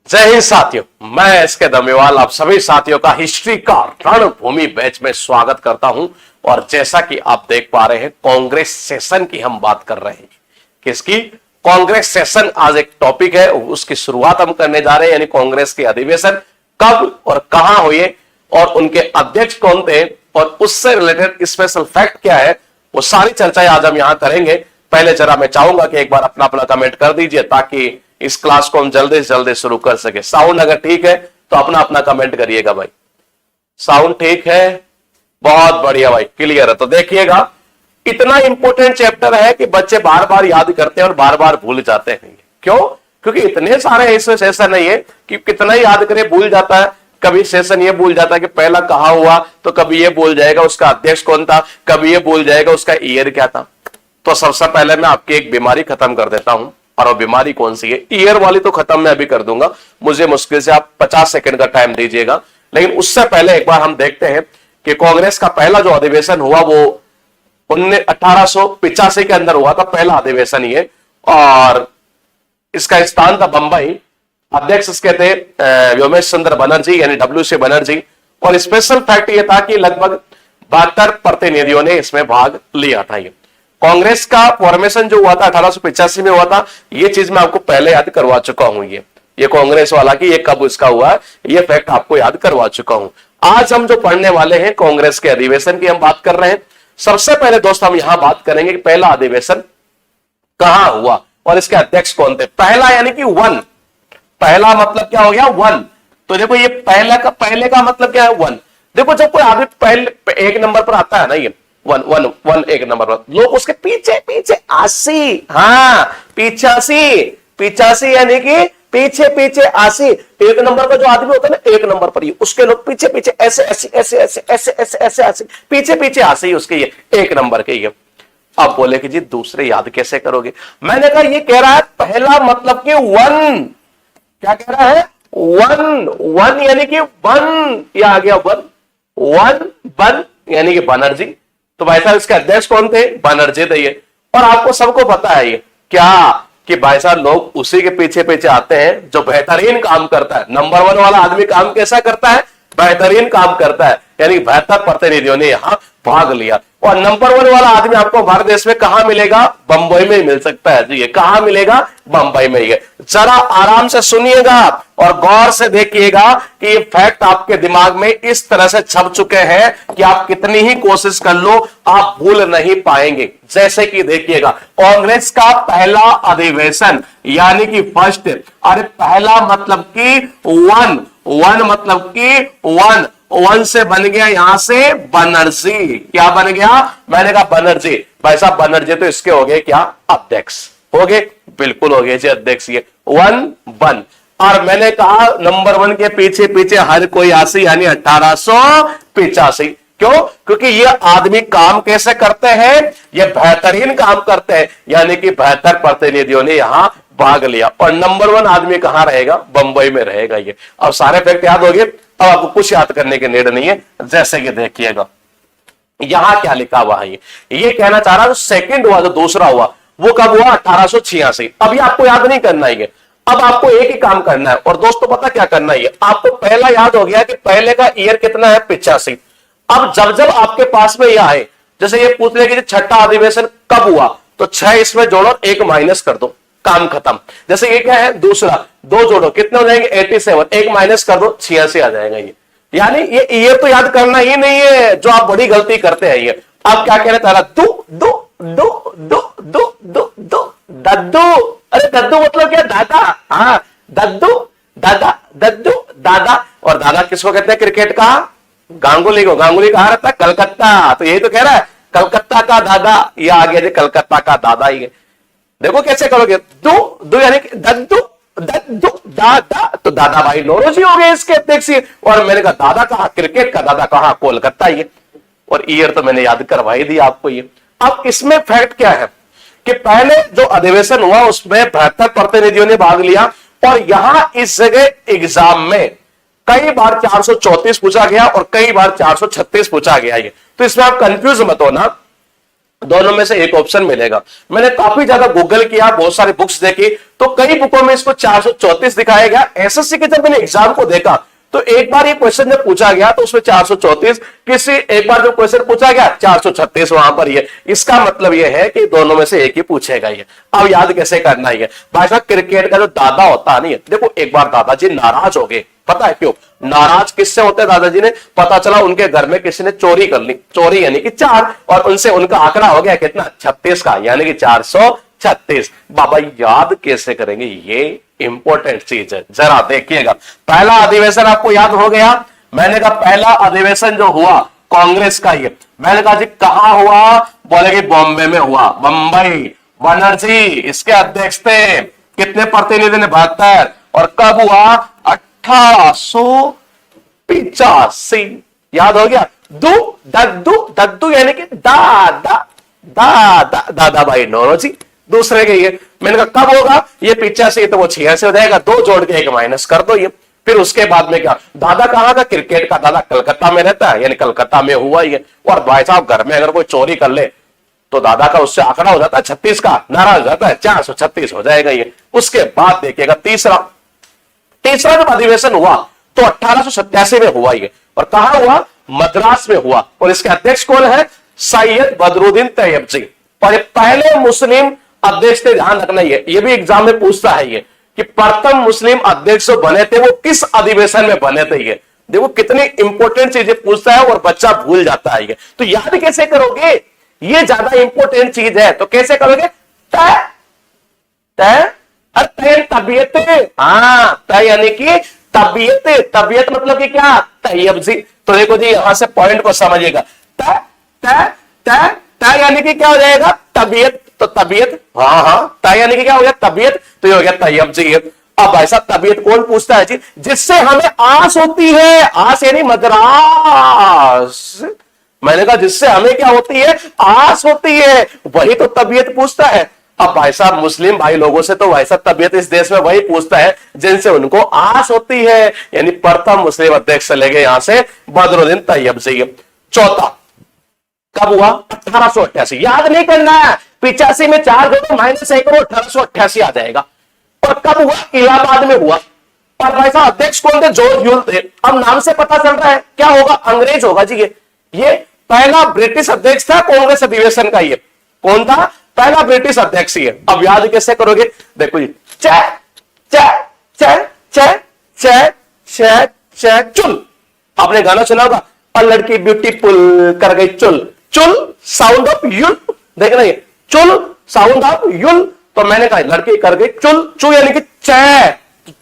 जय हिंद साथियों, मैं एसके दमेवाल आप सभी साथियों का हिस्ट्री का रणभूमि बैच में स्वागत करता हूं। और जैसा कि आप देख पा रहे हैं, कांग्रेस सेशन की हम बात कर रहे हैं। किसकी? कांग्रेस सेशन आज एक टॉपिक है, उसकी शुरुआत हम करने जा रहे हैं। यानी कांग्रेस के अधिवेशन कब और कहां हुए और उनके अध्यक्ष कौन थे और उससे रिलेटेड स्पेशल फैक्ट क्या है, वो सारी चर्चाएं आज हम यहां करेंगे। पहले जरा मैं चाहूंगा कि एक बार अपना अपना कमेंट कर दीजिए ताकि इस क्लास को हम जल्दी से जल्दी शुरू कर सके। साउंड अगर ठीक है तो अपना अपना कमेंट करिएगा भाई। साउंड ठीक है, बहुत बढ़िया भाई, क्लियर है। तो देखिएगा, इतना इंपॉर्टेंट चैप्टर है कि बच्चे बार बार याद करते हैं और बार बार भूल जाते हैं। क्यों? क्योंकि इतने सारे ऐसे सेशन नहीं है कि कितना ही याद करे भूल जाता है। कभी सेशन ये भूल जाता है कि पहला कहां हुआ, तो कभी ये भूल जाएगा उसका अध्यक्ष कौन था, कभी ये भूल जाएगा उसका ईयर क्या था। तो सबसे पहले मैं आपकी एक बीमारी खत्म कर देता हूं, और वो बीमारी कौन सी है? ईयर वाली तो खत्म मैं अभी कर दूंगा, मुझे मुश्किल से आप 50 सेकंड का टाइम दीजिएगा। लेकिन उससे पहले एक बार हम देखते हैं कि कांग्रेस का पहला जो अधिवेशन हुआ वो 1885 के अंदर हुआ था, पहला अधिवेशन ये। और इसका स्थान था बंबई। अध्यक्ष इसके थे व्योमेश चंद्र बनर्जी यानी WC बनर्जी। और स्पेशल फैक्ट ये था कि लगभग 72 प्रतिनिधियों ने इसमें भाग लिया था। ये कांग्रेस का फॉर्मेशन जो हुआ था 1885 में हुआ था। ये चीज मैं आपको पहले याद करवा चुका हूं। ये कांग्रेस वाला कि ये कब इसका हुआ, ये फैक्ट आपको याद करवा चुका हूं। आज हम जो पढ़ने वाले हैं कांग्रेस के अधिवेशन की हम बात कर रहे हैं। सबसे पहले दोस्त हम यहां बात करेंगे कि पहला अधिवेशन कहां हुआ और इसके अध्यक्ष कौन थे। पहला यानी कि वन, पहला मतलब क्या हो गया? वन। तो देखो ये पहले का मतलब क्या है? वन। देखो जब कोई आदमी पहले एक नंबर पर आता है ना, ये वन वन वन एक नंबर पर, लोग उसके पीछे पीछे 80, हाँ 85 यानी कि पीछे पीछे 80। एक नंबर पर जो आदमी होता है ना, एक नंबर पर ही उसके लोग पीछे पीछे ऐसे ऐसे ऐसे ऐसे ऐसे ऐसे ऐसे ऐसे पीछे पीछे 80 उसके, ये एक नंबर के। ये अब बोले कि जी दूसरे याद कैसे करोगे? मैंने कहा ये कह रहा है पहला मतलब कि वन। क्या कह रहा है? वन। वन यानी कि वन, ये आ गया वन। वन वन यानी कि बनर्जी। तो भाई साहब इसके अध्यक्ष कौन थे? बनर्जी थे ये। और आपको सबको पता है ये क्या कि भाई साहब लोग उसी के पीछे पीछे आते हैं जो बेहतरीन काम करता है। नंबर वन वाला आदमी काम कैसा करता है? बेहतरीन काम करता है। यानी 72 प्रतिनिधियों ने यहां भाग लिया। और नंबर वन वाला आदमी आपको भारत देश में कहां मिलेगा? बंबई में मिल सकता है जी। ये कहां मिलेगा? बंबई में ही है। जरा आराम से सुनिएगा और गौर से देखिएगा कि ये फैक्ट आपके दिमाग में इस तरह से छप चुके हैं कि आप कितनी ही कोशिश कर लो आप भूल नहीं पाएंगे। जैसे कि देखिएगा, कांग्रेस का पहला अधिवेशन यानी कि फर्स्ट, अरे पहला मतलब कि वन, वन मतलब कि वन, वन से बन गया यहां से बनर्जी। क्या बन गया? मैंने कहा बनर्जी। भाई साहब बनर्जी तो इसके हो गए क्या? अध्यक्ष हो गए, बिल्कुल हो गए जी अध्यक्ष। ये वन वन। और मैंने कहा नंबर वन के पीछे पीछे हर कोई 80 यानी 1885। क्यों? क्योंकि ये आदमी काम कैसे करते हैं? ये बेहतरीन काम करते हैं। यानी कि 72 प्रतिनिधियों ने यहां भाग लिया। और नंबर वन आदमी कहां रहेगा? बंबई में रहेगा। ये अब सारे फैक्ट याद हो गए। अब आपको कुछ याद करने की नीड नहीं है। जैसे कि देखिएगा यहां क्या लिखा हुआ है, ये कहना चाह रहा है सेकंड हुआ जो दूसरा हुआ वो कब हुआ? 1886। अभी आपको याद नहीं करना है। अब आपको एक ही काम करना है। और दोस्तों पता क्या करना है? आपको पहला याद हो गया कि पहले का ईयर कितना है? 85। अब जब जब आपके पास में यह आए, जैसे ये पूछ ले कि छठा अधिवेशन कब हुआ, तो 6 इसमें जोड़ो, 1 माइनस कर दो, काम खत्म। जैसे ये क्या है? दूसरा, 2 जोड़ो, कितने हो जाएंगे? 87, 1 माइनस कर दो, 86 आ जाएगा। ये यानी ये तो याद करना ही नहीं है, जो आप बड़ी गलती करते हैं। ये आप क्या कह रहे थे? दो दो दो दो दो दो दो दद्दू। अरे दद्दू मतलब क्या? दादा। हाँ दद्दू, दादा, दद्दू दादा। और दादा किसको कहते हैं? क्रिकेट का गांगुली को। गांगुली कहां रहता है? कलकत्ता। तो यही तो कह रहा है कलकत्ता का दादा। ये आ गया जी, कलकत्ता का दादा ही है। देखो कैसे करोगे? दो दो यानी कि दद्दू दद्दू दादा। तो दादा भाई नौरोजी हो गए इसके अध्यक्ष। और मैंने कहा दादा कहा? क्रिकेट का दादा कहा? कोलकाता ही है। और ईयर तो मैंने याद करवाई दी आपको। ये अब इसमें फैक्ट क्या है कि पहले जो अधिवेशन हुआ उसमें 72 प्रतिनिधियों ने भाग लिया। और यहां इस जगह एग्जाम में कई बार 434 पूछा गया और कई बार 436 पूछा गया। ये तो इसमें आप कंफ्यूज मत होना दोनों में से एक ऑप्शन मिलेगा। मैंने काफी ज्यादा गूगल किया, बहुत सारी बुक्स देखी, तो कई बुकों में इसको 434 दिखाया गया। एसएससी के जब मैंने एग्जाम को देखा तो एक बार ये क्वेश्चन जब पूछा गया तो उसमें 434, किसी एक बार जो क्वेश्चन पूछा गया 436 वहां पर ये। इसका मतलब ये है कि दोनों में से एक ही पूछेगा ये। अब याद कैसे करना है भाई साहब, क्रिकेट का जो दादा होता है नहीं, देखो एक बार दादाजी नाराज हो गए, पता है क्यों नाराज किससे होते हैं दादाजी ने? पता चला उनके घर में किसी ने चोरी कर ली, चोरी यानी कि 4, और उनसे उनका आंकड़ा हो गया कितना? 36 का, यानी कि 436। बाबा याद कैसे करेंगे? ये इंपॉर्टेंट चीज है, जरा देखिएगा। पहला अधिवेशन आपको याद हो गया। मैंने कहा पहला अधिवेशन जो हुआ कांग्रेस का, ये मैंने कहा जी कहां हुआ? बोले कि बॉम्बे में हुआ, बंबई। बनर्जी इसके अध्यक्ष थे। कितने प्रतिनिधि ने? 72। और कब हुआ? 1885। याद हो गया? दद्दू यानी कि दादा दादा दादा भाई नौरोजी दूसरे के ये। मैंने कहा कब होगा? ये 85, तो वो 86 हो जाएगा, 2 जोड़ के 1 माइनस कर दो ये। फिर उसके बाद में क्या? दादा कहां का? क्रिकेट का दादा कलकत्ता में रहता है, यानी कलकत्ता में हुआ ये। और भाई साहब घर में अगर कोई चोरी कर ले तो दादा का उससे आंकड़ा हो जाता है 36 का, नाराज हो जाता है, 436 हो जाएगा ये। उसके बाद देखिएगा तीसरा जब अधिवेशन हुआ तो 1887 में हुआ ये। और कहां हुआ? मद्रास में हुआ। और इसके अध्यक्ष कौन है? सैयद बदरुद्दीन तैयब जी। और ये पहले मुस्लिम अध्यक्ष थे, ध्यान रखना ये भी एग्जाम में पूछता है ये कि प्रथम मुस्लिम अध्यक्ष जो बने थे वो किस अधिवेशन में बने थे ये। देखो कितनी इंपॉर्टेंट चीजें पूछता है और बच्चा भूल जाता है ये। तो याद कैसे करोगे? ये ज्यादा इंपॉर्टेंट चीज है, तो कैसे करोगे? तबीयत। हाँ, तय यानी कि तबीयत। तबीयत मतलब कि क्या? तैयब जी। तो देखो जी यहां से पॉइंट को समझिएगा। तय यानी कि क्या हो जाएगा? तबीयत। तो तबीयत, हाँ, तय यानी कि क्या हो गया? तबीयत। तो ये हो गया तैयब जी। अब ऐसा तबीयत कौन पूछता है जी? जिससे हमें आस होती है। आस यानी मद्रास। मैंने कहा जिससे हमें क्या होती है? आस होती है, वही तो तबीयत पूछता है। अब भाई साहब मुस्लिम भाई लोगों से तो भाई साहब तबीयत इस देश में वही पूछता है जिनसे उनको आस होती है, यानी प्रथम मुस्लिम अध्यक्ष चले गए यहां से बदरुद्दीन तैयब जी। चौथा कब हुआ? 1888। याद नहीं करना है, 85 में 4 जोड़ो -1 करो, 1888 आ जाएगा। और कब हुआ? इलाहाबाद में हुआ। और भाई साहब अध्यक्ष कौन थे? जॉर्ज ह्यूल थे। अब नाम से पता चल रहा है क्या होगा? अंग्रेज होगा जी ये पहला ब्रिटिश अध्यक्ष था कांग्रेस अधिवेशन का। ये कौन था? पहला ब्रिटिश अध्यक्ष ही है। अब याद कैसे करोगे? देखो जी, चुल। आपने गाना सुना होगा, और लड़की ब्यूटीफुल कर गई चुल। चुल साउंड ऑफ युल, देखना ये, चुल साउंड ऑफ युल। तो मैंने कहा लड़की कर गई चुल, चु यानी कि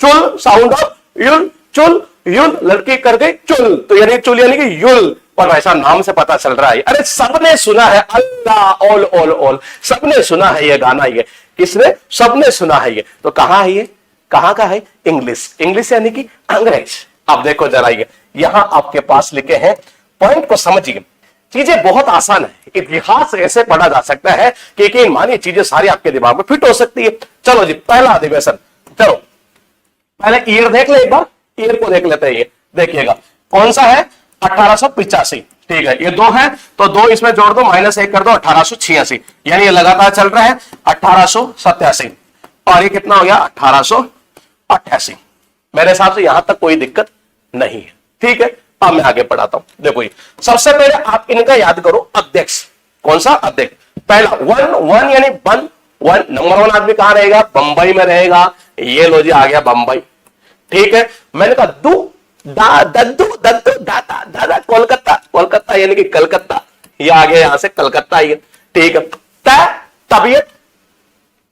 चुल साउंड ऑफ युल, चुल युल, लड़की कर गई चुल, तो यानी चुल यानी कि युल। पर ऐसा नाम से पता चल रहा है, अरे सबने सुना है, अल्लाह ओल ओल ओल, सबने सुना है ये गाना। ये किसने? सबने सुना है ये। तो कहां है ये? कहां का है? इंग्लिश यानी कि अंग्रेज। अब देखो जरा ये यहां आपके पास लिखे हैं, पॉइंट को समझिए। चीजें बहुत आसान है, इतिहास ऐसे पढ़ा जा सकता है कि मानिए चीजें सारी आपके दिमाग में फिट हो सकती है। चलो जी पहला अधिवेशन, चलो पहले ईयर देख ले, एक बार ईयर को देख लेते हैं। ये देखिएगा कौन सा है? 1885। ठीक है, ये 2 है तो 2 इसमें जोड़ दो, -1 कर दो, 1886। यानी ये लगातार चल रहा है 1887। और ये कितना हो गया? 1888। मेरे हिसाब से यहां तक कोई दिक्कत नहीं है। ठीक है, अब मैं आगे पढ़ाता हूं। देखो ये सबसे पहले आप इनका याद करो। अध्यक्ष कौन सा? अध्यक्ष पहला वन यानी वन। नंबर 1 आदमी कहां रहेगा? बंबई में रहेगा। ये लो जी आ गया बंबई। ठीक है, मैंने कहा दद्दू दादा दादा कोलकाता यानी कि कलकत्ता। ये आ गया यहां से कलकत्ता। ये ठीक है।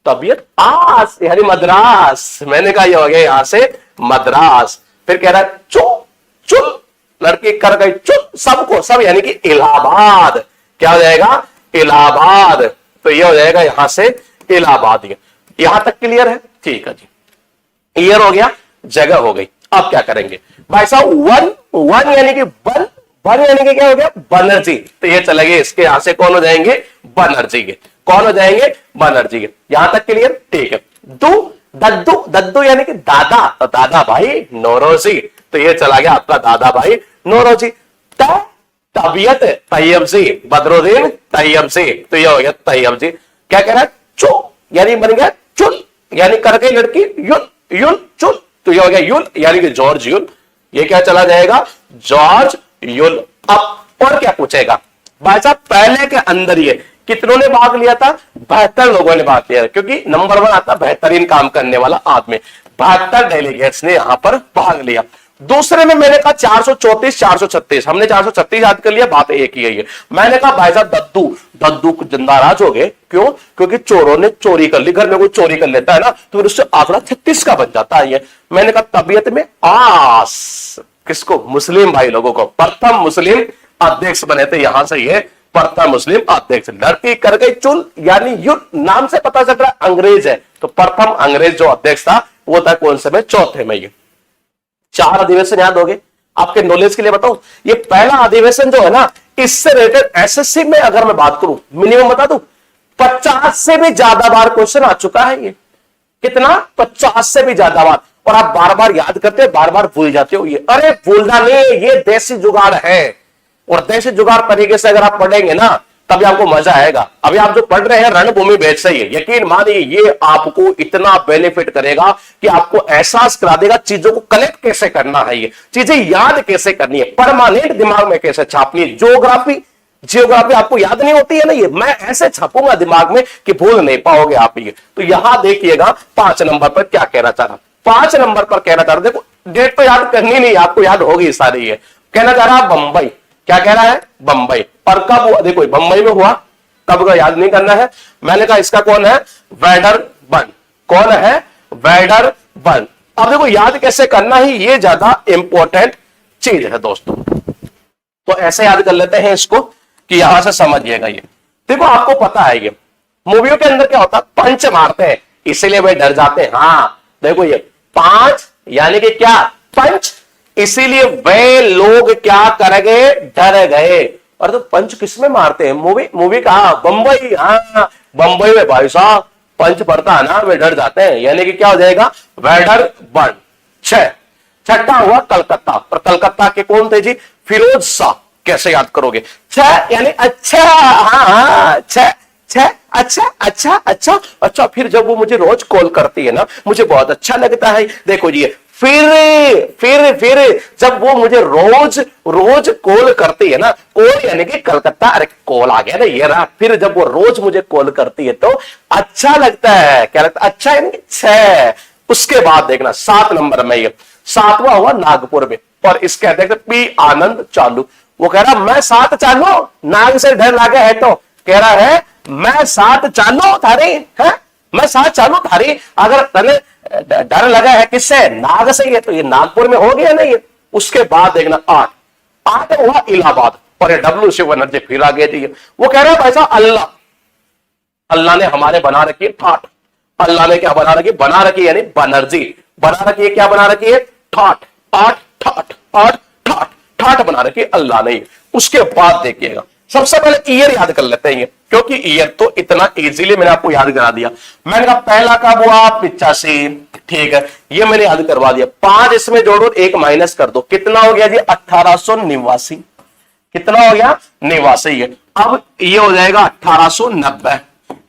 तबीयत आस यानी मद्रास। मैंने कहा ये हो गया यहां से मद्रास। फिर कह रहा है चुल, लड़की कर गई चुल, सबको सब यानी कि इलाहाबाद। क्या हो जाएगा? इलाहाबाद। तो ये हो जाएगा यहां से इलाहाबाद। यहां तक क्लियर है? ठीक है जी, क्लियर हो गया, जगह हो गई। अब क्या करेंगे भाई साहब? वन यानी कि वन यानी कि क्या हो गया? बनर्जी। तो ये चले गए इसके यहां से, कौन हो जाएंगे? बनर्जी के। कौन हो जाएंगे? बनर्जी के। यहां तक क्लियर? ठीक है। दद्दू यानी कि दादा, तो दादा भाई नौरोजी। तो ये चला गया आपका दादा भाई नौरोजी। तबीयत तैयब जी, बदरुद्दीन तैयब जी, तो ये हो गया तैयब जी। क्या कह रहा है? चो यानी बन गया चुल, यानी कर गई लड़की युल, युल चुल, तो ये हो गया युल यानी कि जॉर्ज युल। ये क्या चला जाएगा? George you'll. अब और क्या पूछेगा भाई साहब? पहले के अंदर ये कितनों ने भाग लिया था? 72 लोगों ने भाग लिया, क्योंकि नंबर 1 आता बेहतरीन काम करने वाला आदमी। 72 डेलीगेट्स ने यहां पर भाग लिया। दूसरे में मैंने कहा 434 436, हमने 436 याद कर लिया, बात एक ही है। मैंने कहा भाई साहब दद्दू, दद्दू जिंदाराज हो गए, क्यों? क्योंकि चोरों ने चोरी कर ली, घर में कोई चोरी कर लेता है ना, तो फिर उससे आंकड़ा 36 का बन जाता है। ये मैंने कहा तबीयत में आस, किसको? मुस्लिम भाई लोगों को। प्रथम मुस्लिम अध्यक्ष बने थे, यहां से ये प्रथम मुस्लिम अध्यक्ष। लड़की कर गई चुल यानी युल, नाम से पता चल रहा है अंग्रेज है, तो प्रथम अंग्रेज जो अध्यक्ष था वो था कौन से में? चौथे में। ये 4 अधिवेशन याद हो गए। आपके नॉलेज के लिए बताऊं, ये पहला अधिवेशन जो है ना, इससे रिलेटेड एसएससी में अगर मैं बात करूं, मिनिमम बता दूं, 50 से भी ज्यादा बार क्वेश्चन आ चुका है। ये कितना? 50 से भी ज्यादा बार। और आप बार बार याद करते हो, बार बार भूल जाते हो। ये अरे भूलना नहीं, ये देसी जुगाड़ है। और देसी जुगाड़ तरीके से अगर आप पढ़ेंगे ना, तभी आपको मजा आएगा। अभी आप जो पढ़ रहे हैं रणभूमि बैच से, यकीन मानिए ये आपको इतना बेनिफिट करेगा कि आपको एहसास करा देगा चीजों को कलेक्ट कैसे करना है, ये चीजें याद कैसे करनी है, परमानेंट दिमाग में कैसे छापनी है। जियोग्राफी आपको याद नहीं होती है ना, ये मैं ऐसे छापूंगा दिमाग में कि भूल नहीं पाओगे आप ये। तो यहां देखिएगा 5 नंबर पर क्या कहना चाह रहा। 5 नंबर पर कहना चाह रहा, देखो डेट तो याद करनी नहीं, आपको याद होगी सारी। ये कहना चाह रहा बंबई, क्या कह रहा है? बंबई। और कब हुआ? देखो बंबई में हुआ, कब का याद नहीं करना है। मैंने कहा इसका कौन है? वेडरबर्न। कौन है? वेडरबर्न। अब देखो याद कैसे करना है, ये ज्यादा इंपॉर्टेंट चीज है दोस्तों। तो ऐसे याद कर लेते हैं इसको कि यहां से समझिएगा। ये देखो आपको पता है, ये मूवियों के अंदर क्या होता है? पंच मारते हैं, इसीलिए वे डर जाते हैं। हाँ देखो ये 5 यानी कि क्या? पंच, इसीलिए वे लोग क्या कर गए? डर गए। और तो पंच किसमें मारते हैं? मूवी कहा? बंबई। हाँ बंबई में भाई साहब पंच पड़ता है ना, वे डर जाते हैं। यानी कि क्या हो जाएगा? वेडरबर्न। 6। छठा हुआ कलकत्ता। और कलकत्ता के कौन थे जी? फिरोज शाह। कैसे याद करोगे? 6 यानी अच्छा। हाँ 6 अच्छा अच्छा अच्छा अच्छा। फिर जब वो मुझे रोज कॉल करती है ना, मुझे बहुत अच्छा लगता है। देखो जी फिर जब वो मुझे रोज कॉल करती है ना, कॉल यानी कि कलकत्ता, अरे कॉल आ गया ना ये रहा। फिर जब वो रोज मुझे कॉल करती है तो अच्छा लगता है। क्या लगता है? अच्छा यानी 6। उसके बाद देखना 7 नंबर में, ये 7वां हुआ नागपुर में। और इसके अध्यक्ष पी आनंद चालू। वो कह रहा मैं 7 चालू, नाग से डर लागे है तो कह रहा है मैं 7 चालू थारी है, मैं 7 चालू थारी। अगर तने डर लगा है किससे? नाग से। ये तो ये नागपुर में हो गया ना ये। उसके बाद देखना 8 हुआ इलाहाबाद। और ये डब्ल्यू शिवनर्जी फिर आ गए थे। वो कह रहे हैं भाई साहब अल्लाह ने हमारे बना रखी है ठाट। अल्लाह ने क्या बना रखी? बना रखी यानी बनर्जी बना रखी है। क्या बना रखी है? ठाट। ठाट बना रखी अल्लाह ने। उसके बाद देखिएगा, सबसे पहले ईयर याद कर लेते हैं, क्योंकि ईयर तो इतना इजीली मैंने आपको याद करा दिया। मैंने कहा पहला कब हुआ? 85। ठीक है, ये मैंने याद करवा दिया। 5 इसमें जोड़ो, 1 माइनस कर दो, कितना हो गया जी? 1889। कितना हो गया? 89। अब ये हो जाएगा 1890,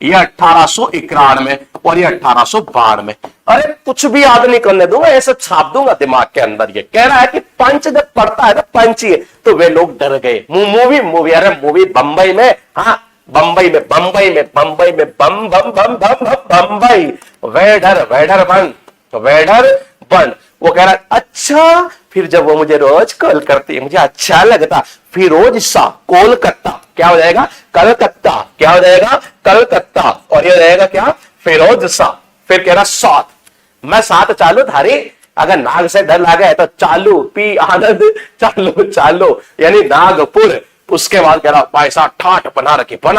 ये 1891 और ये 1892। अरे कुछ भी याद नहीं करने दूंगा, ऐसे छाप दूंगा दिमाग के अंदर। ये कह रहा है कि पंच जब पड़ता है ना, पंच ये, तो वे लोग डर गए। मूवी अरे मूवी बंबई में। हाँ बंबई में बम बंबई। वेडरबर्न। वो कह रहा है अच्छा। फिर जब वो मुझे रोज कॉल करती है, मुझे अच्छा लगता। फिरोज शाह कोलकाता। क्या हो जाएगा? कलकत्ता। क्या हो जाएगा? कलकत्ता। और ये हो जाएगा क्या? फिरोज शाह। फिर कह रहा 7, मैं 7 चालू थारी। अगर नाग से डर लगा है तो चालू, पी आनंद चालू यानी नागपुर। उसके बाद कह रहा भाई साहब ठाट बना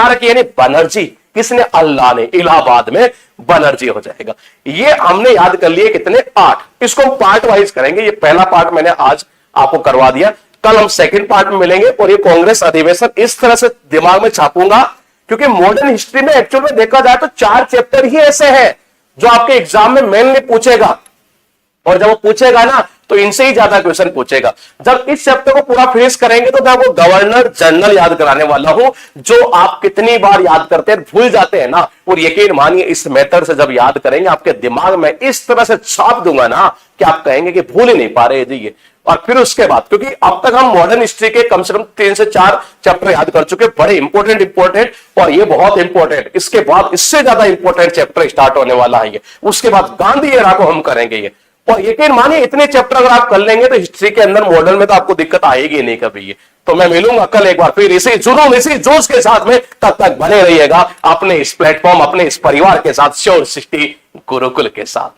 रखी यानी बनर्जी। किसने? अल्लाह ने। इलाहाबाद में बनर्जी हो जाएगा। ये हमने याद कर लिए कितने? 8। इसको हम पार्ट वाइज करेंगे। ये पहला पार्ट मैंने आज आपको करवा दिया, कल हम सेकंड पार्ट में मिलेंगे। और ये कांग्रेस अधिवेशन इस तरह से दिमाग में छापूंगा, क्योंकि मॉडर्न हिस्ट्री में एक्चुअल में देखा जाए तो 4 चैप्टर ही ऐसे हैं जो आपके एग्जाम में मेनली पूछेगा। और जब वो पूछेगा ना, तो इनसे ही ज्यादा क्वेश्चन पूछेगा। जब इस चैप्टर को पूरा फिनिश करेंगे तो मैं आपको गवर्नर जनरल याद कराने वाला हूं, जो आप कितनी बार याद करते हैं भूल जाते हैं ना, और यकीन मानिए इस मेथड से जब याद करेंगे आपके दिमाग में इस तरह से छाप दूंगा ना कि आप कहेंगे कि भूल ही नहीं पा रहे जी ये। और फिर उसके बाद, क्योंकि अब तक हम मॉडर्न हिस्ट्री के कम से कम 3 से 4 चैप्टर याद कर चुके, बड़े इंपॉर्टेंट, और ये बहुत इंपॉर्टेंट, इसके बाद इससे ज्यादा इंपॉर्टेंट चैप्टर स्टार्ट होने वाला है ये। उसके बाद गांधी एरा को हम करेंगे ये, और यकीन मानिए इतने चैप्टर अगर आप कर लेंगे तो हिस्ट्री के अंदर मॉडर्न में तो आपको दिक्कत आएगी नहीं कभी ये। तो मैं मिलूंगा कल एक बार फिर इसी जुनून इसी जोश के साथ में, तब तक बने रहिएगा अपने इस प्लेटफॉर्म, अपने इस परिवार के साथ, श्योर सिटी गुरुकुल के साथ।